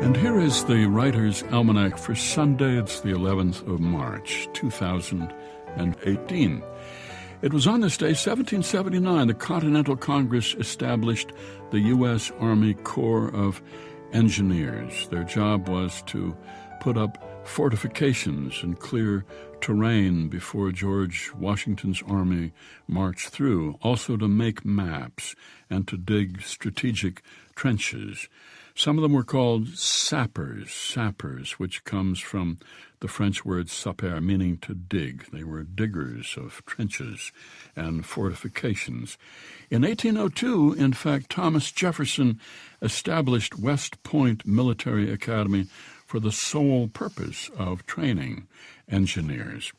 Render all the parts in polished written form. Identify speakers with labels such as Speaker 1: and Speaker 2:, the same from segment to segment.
Speaker 1: And here is the Writer's Almanac for Sunday. It's the 11th of March, 2018. It was on this day, 1779, the Continental Congress established the U.S. Army Corps of Engineers. Their job was to put up fortifications and clear terrain before George Washington's army marched through, also to make maps and to dig strategic trenches. Some of them were called sappers, which comes from the French word saper, meaning to dig. They were diggers of trenches and fortifications. In 1802, in fact, Thomas Jefferson established West Point Military Academy for the sole purpose of training engineers.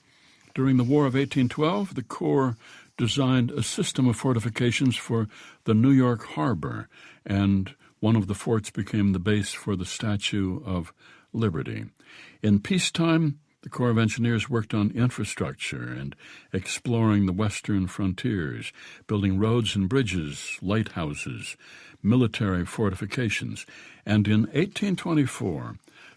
Speaker 1: During the War of 1812, the Corps designed a system of fortifications for the New York harbor, and one of the forts became the base for the Statue of Liberty. In peacetime, the Corps of Engineers worked on infrastructure and exploring the western frontiers, building roads and bridges, lighthouses, military fortifications. And in 1824,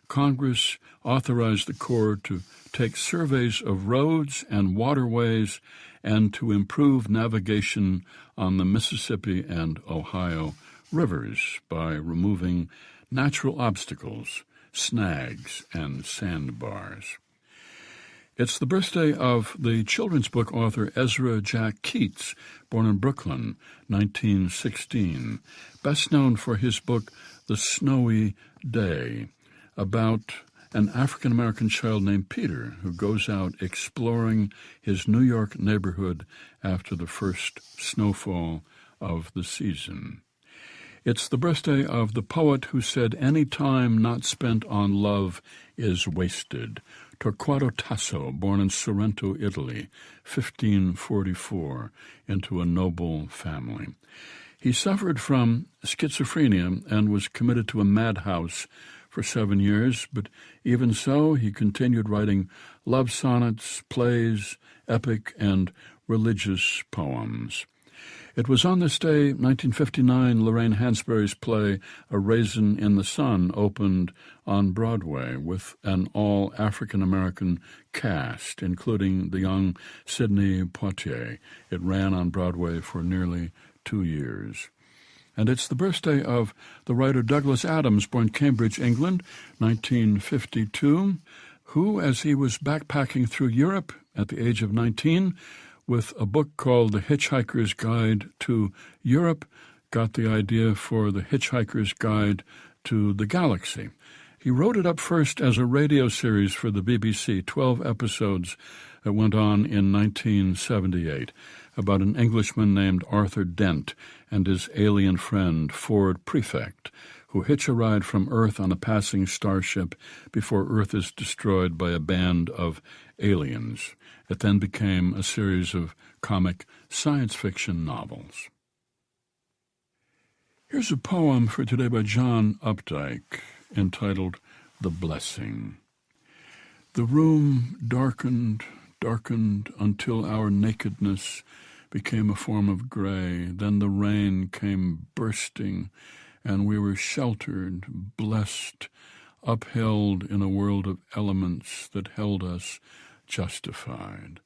Speaker 1: Congress authorized the Corps to take surveys of roads and waterways and to improve navigation on the Mississippi and Ohio rivers by removing natural obstacles, snags, and sandbars. It's the birthday of the children's book author Ezra Jack Keats, born in Brooklyn, 1916, best known for his book The Snowy Day, about an African-American child named Peter who goes out exploring his New York neighborhood after the first snowfall of the season. It's the birthday of the poet who said any time not spent on love is wasted, Torquato Tasso, born in Sorrento, Italy, 1544, into a noble family. He suffered from schizophrenia and was committed to a madhouse for 7 years, but even so, he continued writing love sonnets, plays, epic, and religious poems. It was on this day, 1959, Lorraine Hansberry's play A Raisin in the Sun opened on Broadway with an all-African-American cast, including the young Sidney Poitier. It ran on Broadway for nearly 2 years. And it's the birthday of the writer Douglas Adams, born Cambridge, England, 1952, who, as he was backpacking through Europe at the age of 19, with a book called The Hitchhiker's Guide to Europe, got the idea for The Hitchhiker's Guide to the Galaxy. He wrote it up first as a radio series for the BBC, 12 episodes that went on in 1978, about an Englishman named Arthur Dent and his alien friend, Ford Prefect, who hitch a ride from Earth on a passing starship before Earth is destroyed by a band of aliens. It then became a series of comic science fiction novels. Here's a poem for today by John Updike, entitled The Blessing. The room darkened until our nakedness became a form of gray. Then the rain came bursting, and we were sheltered, blessed, upheld in a world of elements that held us justified.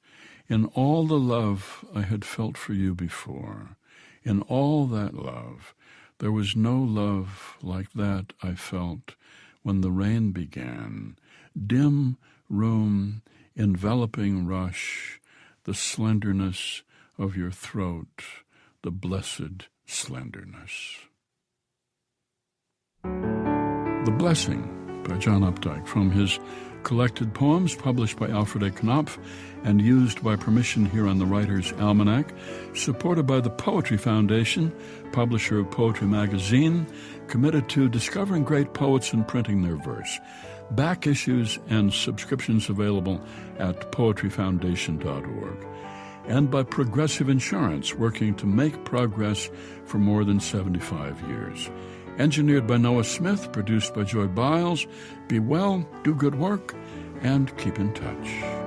Speaker 1: In all the love I had felt for you before, in all that love, there was no love like that I felt when the rain began. Dim room, enveloping rush, the slenderness of your throat, the blessed slenderness. The Blessing by John Updike, from his collected poems published by Alfred A. Knopf and used by permission here on the Writer's Almanac, supported by the Poetry Foundation, publisher of Poetry Magazine, committed to discovering great poets and printing their verse. Back issues and subscriptions available at poetryfoundation.org. And by Progressive Insurance, working to make progress for more than 75 years. Engineered by Noah Smith, produced by Joy Biles. Be well, do good work, and keep in touch.